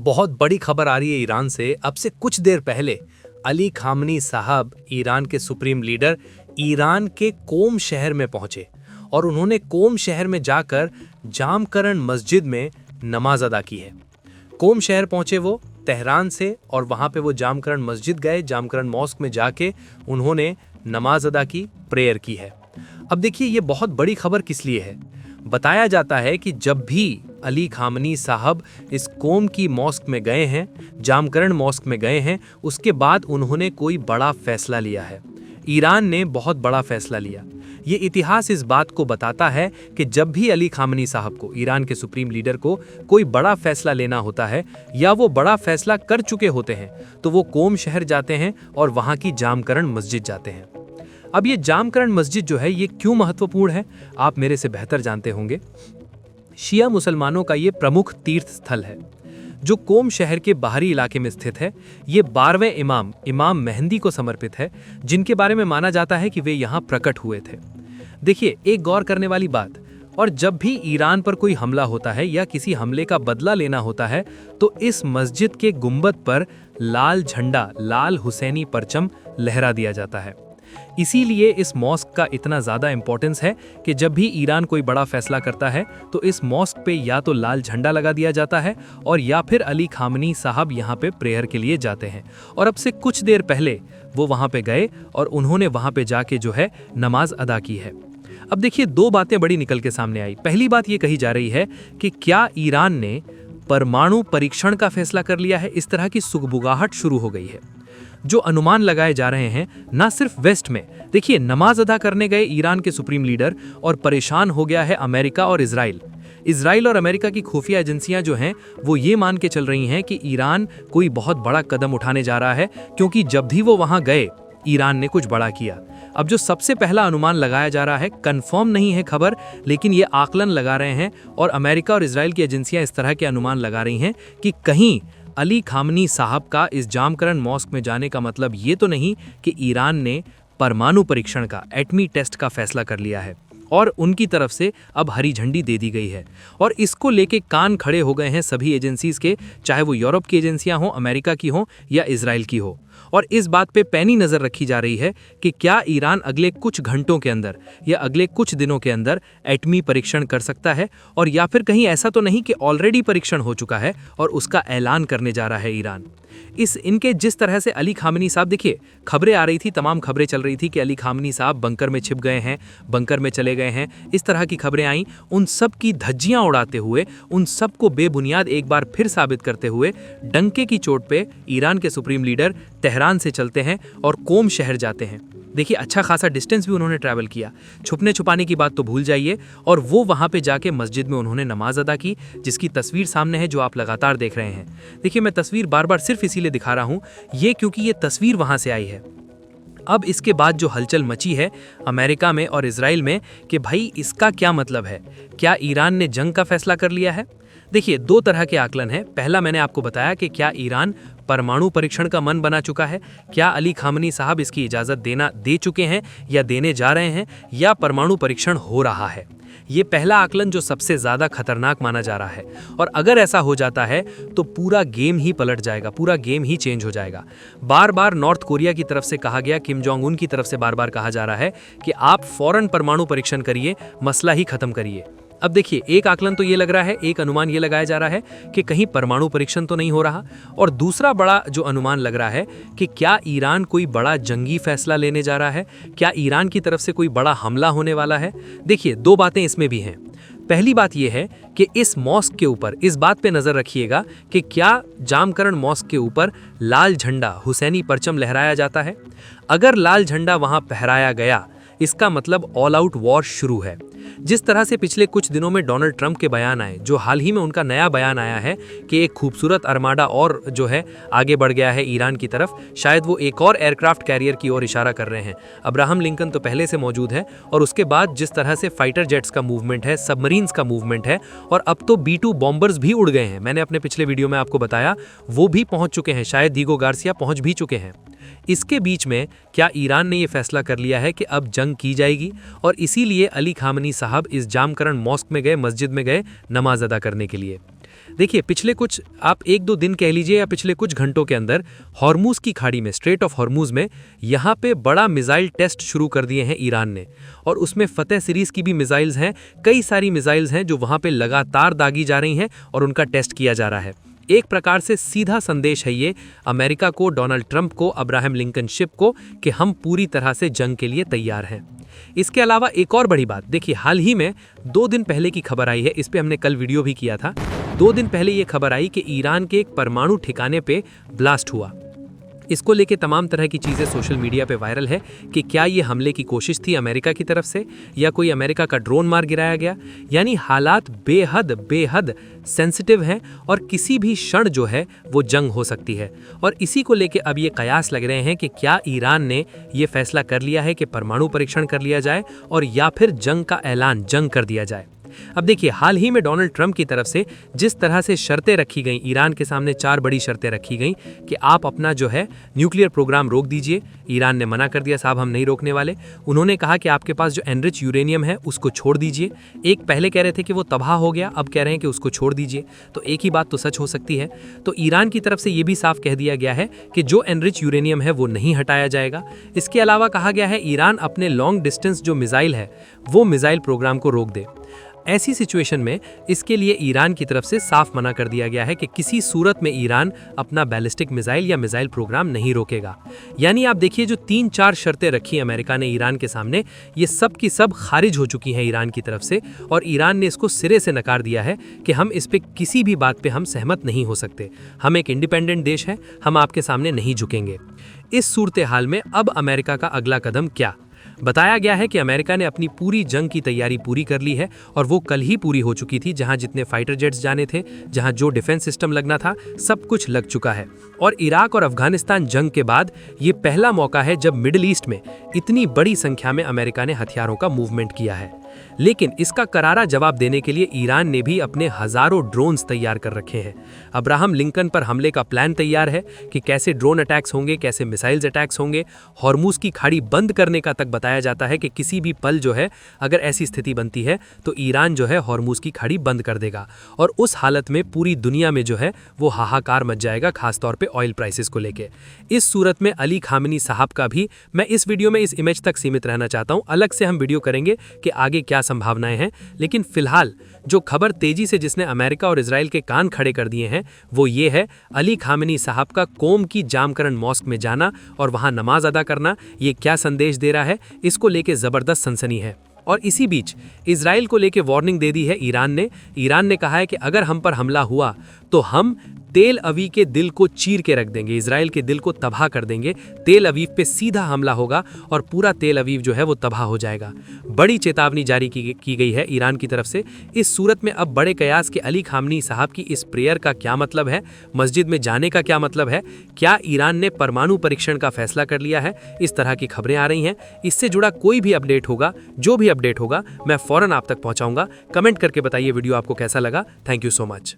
बहुत बड़ी खबर आ रही है ईरान से। अब से कुछ देर पहले अली खामनी साहब, ईरान के सुप्रीम लीडर, ईरान के कोम शहर में पहुंचे और उन्होंने कोम शहर में जाकर जामकरन मस्जिद में नमाज अदा की है। कोम शहर पहुंचे वो तेहरान से और वहां पे वो जामकरन मस्जिद गए। जामकरन मॉस्क में जाके उन्होंने नमाज अदा की, प्रेयर की है। अब देखिए ये बहुत बड़ी खबर किस लिए है। बताया जाता है कि जब भी अली खामनी साहब इस कोम की मॉस्क में गए हैं, जामकरन मॉस्क में गए हैं, उसके बाद उन्होंने कोई बड़ा फैसला लिया है। ईरान ने बहुत बड़ा फैसला लिया। ये इतिहास इस बात को बताता है कि जब भी अली खामनी साहब को, ईरान के सुप्रीम लीडर को, कोई बड़ा फैसला लेना होता है या वो बड़ा फैसला कर चुके होते हैं तो वो कोम शहर जाते हैं और वहां की जामकरन मस्जिद जाते हैं। अब ये जामकरन मस्जिद जो है ये क्यों महत्वपूर्ण है, आप मेरे से बेहतर जानते होंगे। शिया मुसलमानों का ये प्रमुख तीर्थ स्थल है जो कोम शहर के बाहरी इलाके में स्थित है। ये 12वें इमाम मेहंदी को समर्पित है, जिनके बारे में माना जाता है कि वे यहाँ प्रकट हुए थे। देखिए एक गौर करने वाली बात, और जब भी ईरान पर कोई हमला होता है या किसी हमले का बदला लेना होता है तो इस मस्जिद के गुंबद पर लाल झंडा, लाल हुसैनी परचम लहरा दिया जाता है। इसीलिए इस मॉस्क का इतना ज़्यादा इंपॉर्टेंस है कि जब भी ईरान कोई बड़ा फैसला करता है तो इस मॉस्क पे या तो लाल झंडा लगा दिया जाता है और या फिर अली खामनी साहब यहाँ पे प्रेयर के लिए जाते हैं। और अब से कुछ देर पहले वो वहाँ पे गए और उन्होंने वहाँ पे जाके जो है नमाज अदा की है। अब देखिए दो बातें बड़ी निकल के सामने आई। पहली बात ये कही जा रही है कि क्या ईरान ने परमाणु परीक्षण का फैसला कर लिया है। इस तरह की सुगबुगाहट शुरू हो गई है। जो अनुमान लगाए जा रहे हैं ना सिर्फ वेस्ट में, देखिए नमाज अदा करने गए ईरान के सुप्रीम लीडर और परेशान हो गया है अमेरिका और इजराइल और अमेरिका की खुफिया एजेंसियां जो हैं वो ये मान के चल रही हैं कि ईरान कोई बहुत बड़ा कदम उठाने जा रहा है, क्योंकि जब भी वो वहां गए ईरान ने कुछ बड़ा किया। अब जो सबसे पहला अनुमान लगाया जा रहा है, कंफर्म नहीं है खबर, लेकिन ये आकलन लगा रहे हैं और अमेरिका और इजराइल की एजेंसियां इस तरह के अनुमान लगा रही हैं कि कहीं अली खामनी साहब का इस जामकरन मॉस्क में जाने का मतलब ये तो नहीं कि ईरान ने परमाणु परीक्षण का, एटमी टेस्ट का फैसला कर लिया है और उनकी तरफ से अब हरी झंडी दे दी गई है। और इसको लेके कान खड़े हो गए हैं सभी एजेंसीज के, चाहे वो यूरोप की एजेंसियां हों, अमेरिका की हों या इजराइल की हो। और इस बात पे पैनी नज़र रखी जा रही है कि क्या ईरान अगले कुछ घंटों के अंदर या अगले कुछ दिनों के अंदर एटमी परीक्षण कर सकता है, और या फिर कहीं ऐसा तो नहीं कि ऑलरेडी परीक्षण हो चुका है और उसका ऐलान करने जा रहा है ईरान। इनके जिस तरह से अली खामनी साहब, देखिए खबरें आ रही थी, तमाम खबरें चल रही थी कि अली खामनी साहब बंकर में छिप गए हैं, बंकर में चले गए हैं, इस तरह की खबरें आई। उन सब की धज्जियां उड़ाते हुए, उन सब को बेबुनियाद एक बार फिर साबित करते हुए डंके की चोट पे ईरान के सुप्रीम लीडर तेहरान से चलते हैं और कोम शहर जाते हैं। देखिए अच्छा खासा डिस्टेंस भी उन्होंने ट्रैवल किया। छुपने छुपाने की बात तो भूल जाइए, और वो वहाँ पे जाके मस्जिद में उन्होंने नमाज अदा की, जिसकी तस्वीर सामने है जो आप लगातार देख रहे हैं। देखिए मैं तस्वीर बार बार सिर्फ इसीलिए दिखा रहा हूँ ये क्योंकि ये तस्वीर वहाँ से आई है। अब इसके बाद जो हलचल मची है अमेरिका में और इजराइल में कि भाई इसका क्या मतलब है, क्या ईरान ने जंग का फैसला कर लिया है। देखिए दो तरह के आकलन हैं। पहला मैंने आपको बताया कि क्या ईरान परमाणु परीक्षण का मन बना चुका है, क्या अली खामनी साहब इसकी इजाज़त दे चुके हैं या देने जा रहे हैं, या परमाणु परीक्षण हो रहा है। ये पहला आकलन जो सबसे ज़्यादा खतरनाक माना जा रहा है। और अगर ऐसा हो जाता है तो पूरा गेम ही पलट जाएगा, पूरा गेम ही चेंज हो जाएगा। बार बार नॉर्थ कोरिया की तरफ से कहा गया, किम जोंग उन की तरफ से बार बार कहा जा रहा है कि आप फौरन परमाणु परीक्षण करिए, मसला ही खत्म करिए। अब देखिए एक आकलन तो ये लग रहा है, एक अनुमान ये लगाया जा रहा है कि कहीं परमाणु परीक्षण तो नहीं हो रहा, और दूसरा बड़ा जो अनुमान लग रहा है कि क्या ईरान कोई बड़ा जंगी फैसला लेने जा रहा है, क्या ईरान की तरफ से कोई बड़ा हमला होने वाला है। देखिए दो बातें इसमें भी हैं। पहली बात यह है कि इस मॉस्क के ऊपर इस बात पे नजर रखिएगा कि क्या जामकरन मॉस्क के ऊपर लाल झंडा, हुसैनी परचम लहराया जाता है। अगर लाल झंडा वहां फहराया गया इसका मतलब ऑल आउट वॉर शुरू है। जिस तरह से पिछले कुछ दिनों में डोनाल्ड ट्रंप के बयान आए, जो हाल ही में उनका नया बयान आया है कि एक खूबसूरत अरमाडा और जो है आगे बढ़ गया है ईरान की तरफ, शायद वो एक और एयरक्राफ्ट कैरियर की ओर इशारा कर रहे हैं। अब्राहम लिंकन तो पहले से मौजूद है, और उसके बाद जिस तरह से फाइटर जेट्स का मूवमेंट है, सबमरीन्स का मूवमेंट है, और अब तो B-2 बॉम्बर्स भी उड़ गए हैं। मैंने अपने पिछले वीडियो में आपको बताया वो भी पहुंच चुके हैं, शायद दीगो गार्सिया पहुंच भी चुके हैं। इसके बीच में क्या ईरान ने यह फैसला कर लिया है कि अब जंग की जाएगी, और इसीलिए अली खामनी साहब इस जामकरन मॉस्क में गए, मस्जिद में गए नमाज अदा करने के लिए। देखिए पिछले कुछ आप 1-2 दिन कह लीजिए या पिछले कुछ घंटों के अंदर हॉर्मूज की खाड़ी में, स्ट्रेट ऑफ हॉर्मूज में यहाँ पे बड़ा मिसाइल टेस्ट शुरू कर दिए हैं ईरान ने। और उसमें फतेह सीरीज की भी मिसाइल्स हैं, कई सारी मिसाइल्स हैं जो वहाँ पे लगातार दागी जा रही हैं और उनका टेस्ट किया जा रहा है। एक प्रकार से सीधा संदेश है ये अमेरिका को, डोनाल्ड ट्रंप को, अब्राहम लिंकन शिप को कि हम पूरी तरह से जंग के लिए तैयार हैं। इसके अलावा एक और बड़ी बात, देखिए हाल ही में 2 दिन पहले की खबर आई है, इस पे हमने कल वीडियो भी किया था। 2 दिन पहले ये खबर आई कि ईरान के एक परमाणु ठिकाने पे ब्लास्ट हुआ। इसको लेके तमाम तरह की चीज़ें सोशल मीडिया पे वायरल है कि क्या ये हमले की कोशिश थी अमेरिका की तरफ से या कोई अमेरिका का ड्रोन मार गिराया गया। यानी हालात बेहद सेंसिटिव हैं और किसी भी क्षण जो है वो जंग हो सकती है। और इसी को लेके अब ये कयास लग रहे हैं कि क्या ईरान ने ये फैसला कर लिया है कि परमाणु परीक्षण कर लिया जाए और या फिर जंग का ऐलान, जंग कर दिया जाए। अब देखिए हाल ही में डोनाल्ड ट्रंप की तरफ से जिस तरह से शर्तें रखी गई, ईरान के सामने 4 बड़ी शर्तें रखी गई कि आप अपना जो है न्यूक्लियर प्रोग्राम रोक दीजिए। ईरान ने मना कर दिया, साहब हम नहीं रोकने वाले। उन्होंने कहा कि आपके पास जो एनरिच यूरेनियम है उसको छोड़ दीजिए। एक पहले कह रहे थे कि वो तबाह हो गया, अब कह रहे हैं कि उसको छोड़ दीजिए। तो एक ही बात तो सच हो सकती है। तो ईरान की तरफ से ये भी साफ कह दिया गया है कि जो एनरिच यूरेनियम है वो नहीं हटाया जाएगा। इसके अलावा कहा गया है ईरान अपने लॉन्ग डिस्टेंस जो मिसाइल है वो मिसाइल प्रोग्राम को रोक दे। ऐसी सिचुएशन में इसके लिए ईरान की तरफ से साफ मना कर दिया गया है कि किसी सूरत में ईरान अपना बैलिस्टिक मिसाइल या मिसाइल प्रोग्राम नहीं रोकेगा। यानी आप देखिए जो 3-4 शर्तें रखी अमेरिका ने ईरान के सामने, ये सब की सब खारिज हो चुकी हैं ईरान की तरफ से और ईरान ने इसको सिरे से नकार दिया है कि हम इस पे किसी भी बात पे हम सहमत नहीं हो सकते। हम एक इंडिपेंडेंट देश हैं, हम आपके सामने नहीं झुकेंगे। इस सूरत हाल में अब अमेरिका का अगला कदम क्या? बताया गया है कि अमेरिका ने अपनी पूरी जंग की तैयारी पूरी कर ली है और वो कल ही पूरी हो चुकी थी। जहां जितने फाइटर जेट्स जाने थे, जहां जो डिफेंस सिस्टम लगना था, सब कुछ लग चुका है। और इराक और अफगानिस्तान जंग के बाद ये पहला मौका है जब मिडिल ईस्ट में इतनी बड़ी संख्या में अमेरिका ने हथियारों का मूवमेंट किया है। लेकिन इसका करारा जवाब देने के लिए ईरान ने भी अपने हजारों ड्रोन्स तैयार कर रखे हैं। अब्राहम लिंकन पर हमले का प्लान तैयार है कि कैसे ड्रोन अटैक्स होंगे, कैसे मिसाइल्स अटैक्स होंगे। हॉर्मूज की खाड़ी बंद करने का तक बताया जाता है कि किसी भी पल जो है अगर ऐसी स्थिति बनती है तो ईरान जो है हॉर्मूज की खाड़ी बंद कर देगा। और उस हालत में पूरी दुनिया में जो है वो हाहाकार मच जाएगा, खासतौर पे ऑयल प्राइसेस को लेके। इस सूरत में अली खामेनी साहब का भी मैं इस वीडियो में इस इमेज तक सीमित रहना चाहता हूं। अलग से हम वीडियो करेंगे कि आगे क्या संभावनाएं हैं। लेकिन फिलहाल जो खबर तेजी से जिसने अमेरिका और इजराइल के कान खड़े कर दिए हैं वो ये है अली खामेनी साहब का कोम की जामकरन मॉस्क में जाना और वहां नमाज अदा करना। ये क्या संदेश दे रहा है, इसको लेके जबरदस्त सनसनी है। और इसी बीच इजराइल को लेके वार्निंग दे दी है ईरान ने कहा है कि अगर हम पर हमला हुआ तो हम तेल अवीव के दिल को चीर के रख देंगे, इजराइल के दिल को तबाह कर देंगे। तेल अवीव पे सीधा हमला होगा और पूरा तेल अवीव जो है वो तबाह हो जाएगा। बड़ी चेतावनी जारी की गई है ईरान की तरफ से। इस सूरत में अब बड़े कयास के अली खामनी साहब की इस प्रेयर का क्या मतलब है, मस्जिद में जाने का क्या मतलब है, क्या ईरान ने परमाणु परीक्षण का फैसला कर लिया है, इस तरह की खबरें आ रही हैं। इससे जुड़ा कोई भी अपडेट होगा, जो भी अपडेट होगा मैं फौरन आप तक पहुंचाऊंगा। कमेंट करके बताइए वीडियो आपको कैसा लगा। Thank you so much.